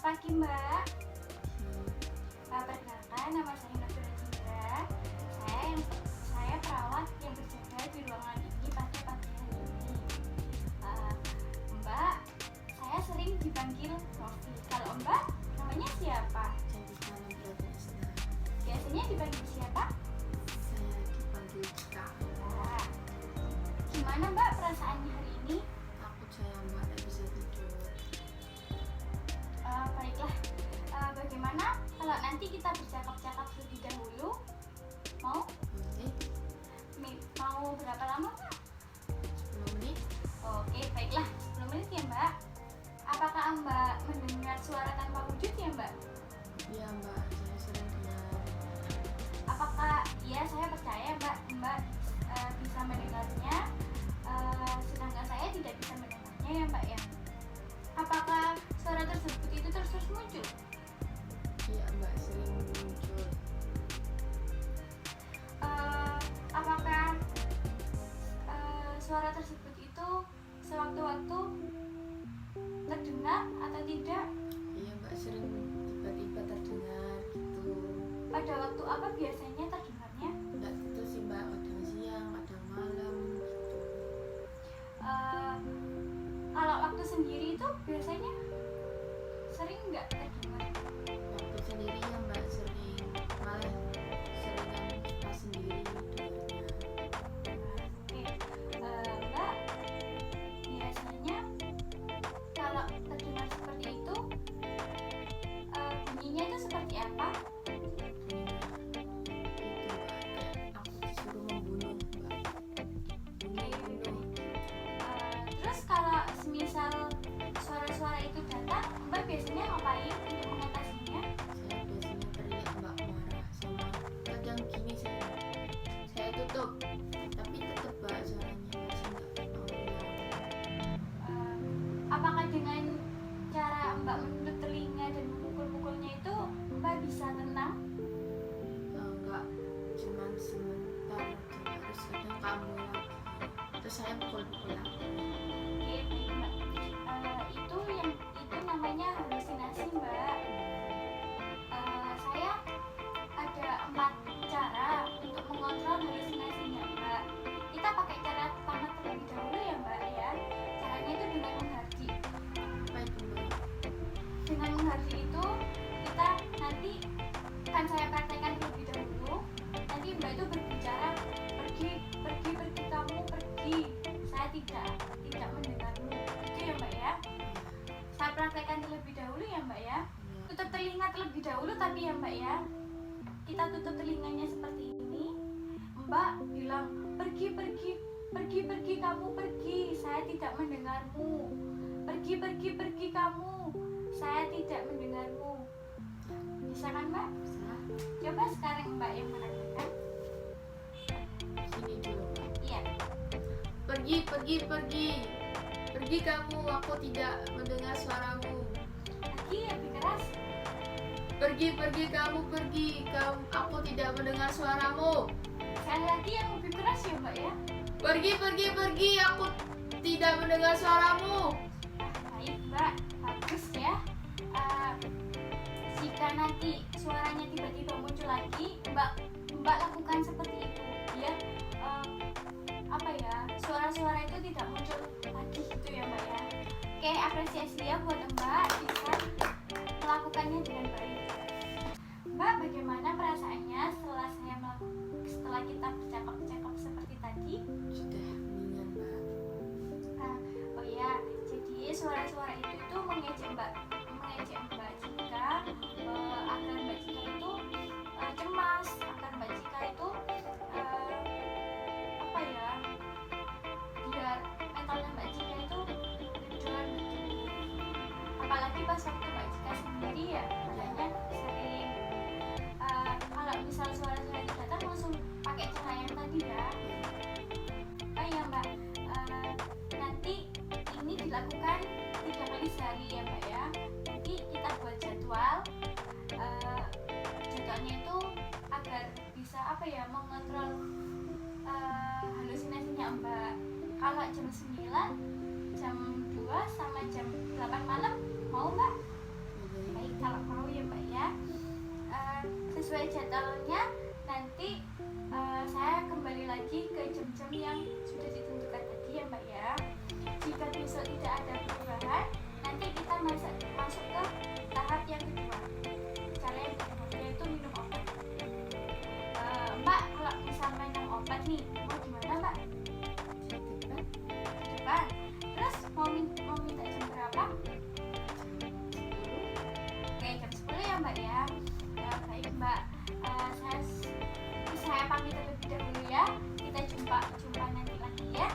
pagi Mbak. Perkenalkan, nama saya Nafira Cindra. Saya perawat yang berjaga di ruangan ini pada pagi hari ini. Mbak, saya sering dipanggil Novi. Kalau Mbak, namanya siapa? Biasanya dipanggil siapa? Saya dipanggil Cika. Nah, gimana Mbak perasaannya hari ini? Takut saya Mbak, tak bisa tidur. Baiklah, bagaimana kalau nanti kita bercakap-cakap lebih dahulu? Mau? Boleh? Mau berapa lama Mbak? 10 menit? Oke, baiklah, 10 menit ya Mbak. Apakah Mbak mendengar suara tanpa wujud ya Mbak? Iya Mbak, saya sering dengar. Apakah, ya saya percaya Mbak bisa mendengarnya, sedangkan saya tidak bisa mendengarnya ya Mbak ya. Apakah suara tersebut itu terus muncul? Iya Mbak, sering muncul. Apakah suara tersebut itu sewaktu-waktu terdengar atau tidak? Iya Mbak, sering tiba-tiba terdengar gitu. Pada waktu apa biasanya terdengarnya? Enggak gitu sih Mbak, kadang siang, kadang malam gitu. Kalau waktu sendiri itu biasanya sering nggak terdengar? Waktu sendiri ya Mbak, sering, malah seringan pas sendiri dengarnya. Oke, Mbak, biasanya kalau terdengar seperti itu, bunyinya itu seperti apa? Itu Mbak, kayak aku disuruh membunuh Mbak. Membunuh. Terus kalau semisal suara-suara itu datang, Mbak biasanya ngapain untuk mengatasinya? Saya biasanya teriak Mbak, marah sama kadang gini saya tutup tapi tetap Mbak suaranya masih nggak mau hilang. Apakah dengan cara Mbak menutup telinga dan memukul-mukulnya itu Mbak bisa tenang? Enggak, cuman sebentar aja, terus kadang kamu lagi, terus saya pukul-pukul lagi. Oke, baik Mbak. Itu namanya halusinasi Mbak. Saya ada 4 cara untuk mengontrol halusinasinya Mbak. Kita pakai cara pertama terlebih dahulu ya Mbak ya. Caranya itu dengan menghardi. Apa itu Mbak? Dengan menghardi itu kita nanti akan saya praktekkan terlebih dahulu. Nanti Mbak itu berbicara, pergi kamu pergi. Saya tidak mendengarmu. Itu ya Mbak ya. Saya praktekkan terlebih dahulu ya Mbak ya. Tutup telinga terlebih dahulu tapi ya Mbak ya. Kita tutup telinganya seperti ini. Mbak bilang pergi kamu pergi. Saya tidak mendengarmu. Pergi kamu. Saya tidak mendengarmu. Bisa kan Mbak? Bisa? Coba sekarang Mbak yang menanyakan. Sini dulu Mbak. Iya. Pergi kamu, aku tidak mendengar suaramu. Lagi lebih keras. Pergi kamu, aku tidak mendengar suaramu. Sekali lagi yang lebih keras ya Mbak ya. Pergi, aku tidak mendengar suaramu. Baik Mbak, bagus ya. Jika nanti suaranya tiba-tiba muncul lagi, Mbak lakukan seperti itu ya. Suara-suara itu tidak muncul lagi gitu ya Mbak ya. Oke, apresiasi ya buat Mbak bisa melakukannya dengan baik. Mbak, bagaimana perasaannya setelah kita bercakap-cakap seperti tadi? Sudah mendingan Mbak. Oh ya, jadi suara-suara itu mengejek Mbak Cika, agar Mbak Cika itu cemas, agar Mbak Cika itu biar mentalnya Mbak Cika itu down gitu. Apalagi pas waktu Mbak Cika sendiri ya, katanya sering kalau misal suara-suara itu datang langsung pakai cara yang tadi ya. Oh ya Mbak, nanti ini dilakukan 3 kali sehari ya Mbak ya. Nanti kita buat jadwal. Jadwalnya itu agar bisa mengontrol halusinasinya Mbak. Kalau jam 9, jam 2 sama jam 8 malam mau Mbak? Baik. kalau mau ya mbak ya. Sesuai jadwalnya nanti saya kembali lagi ke jam-jam yang sudah ditentukan tadi ya mbak ya. Jika besok tidak ada perubahan, nanti kita masuk ke tahap yang kedua. Cara yang kedua yaitu minum obat. Mbak kalau misalnya minum obat nih mau gimana mbak? Di depan. Terus mau minta jam berapa? Oke, jam 10 ya mbak ya. Ya baik mbak. Saya pamit terlebih dahulu ya. Kita jumpa nanti lagi ya.